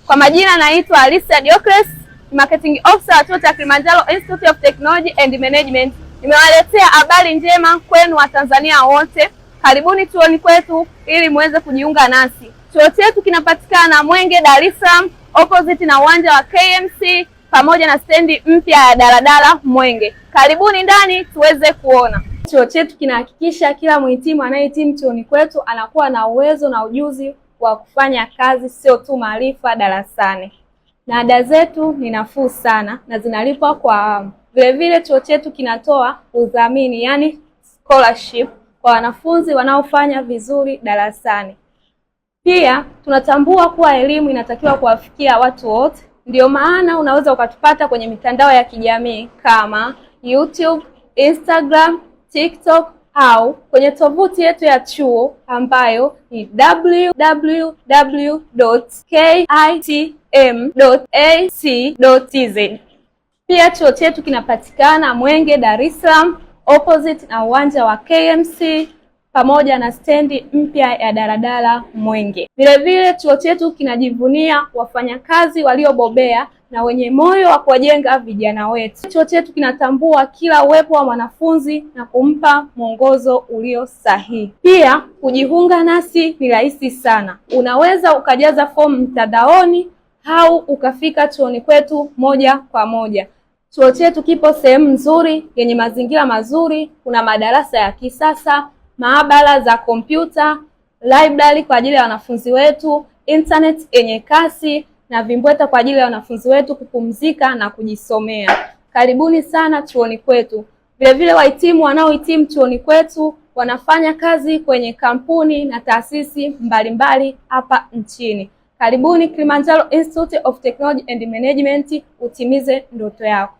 Kwa majina naitwa Alicia Diocles, Marketing Officer wa chuo cha Kilimanjaro Institute of Technology and Management. Nimewaletea habari njema kwenu wa Tanzania wote. Karibuni chuoni kwetu ili muweze kujiunga nasi. Chuo chetu kinapatikana Mwenge, Dar es Salaam, opposite na uwanja wa KMC pamoja na stendi mpya ya daladala Mwenge. Karibuni ndani tuweze kuona. Chuo chetu kinahakikisha kila mhitimu anayehitimu chuoni kwetu anakuwa na uwezo na ujuzi wa kufanya kazi, sio tu maarifa darasani. Na ada zetu ni nafuu sana na zinalipwa kwa awamu. Vile chuo chetu kinatoa udhamini, yani scholarship, kwa wanafunzi wanaofanya vizuri darasani. Pia tunatambua kuwa elimu inatakiwa kuwafikia watu wote. Ndio maana unaweza ukatupata kwenye mitandao ya kijamii kama YouTube, Instagram, TikTok au kwenye tovuti yetu ya chuo ambayo ni www.kitm.ac.tz. Pia chuo chetu kinapatikana Mwenge, Dar es Salaam, opposite na uwanja wa KMC pamoja na stendi mpya ya daladala Mwenge. Vile chuo chetu kinajivunia wafanyakazi waliobobea na wenye moyo wa kuwajenga vijana wetu. Chuo chetu kinatambua kila uwepo wa mwanafunzi na kumpa mwongozo ulio sahihi. Pia kujiunga nasi ni rahisi sana. Unaweza ukajaza fomu mtandaoni au ukafika chuoni kwetu moja kwa moja. Chuo chetu kipo sehemu nzuri yenye mazingira mazuri, kuna madarasa ya kisasa, maabara za kompyuta, library kwa ajili ya wanafunzi wetu, internet yenye kasi na vimbweta kwa ajili ya wanafunzi wetu kupumzika na kujisomea. Karibuni sana chuoni kwetu. Vile wahitimu wanaohitimu chuoni kwetu wanafanya kazi kwenye kampuni na taasisi mbalimbali hapa nchini. Karibuni Kilimanjaro Institute of Technology and Management, utimize ndoto yako.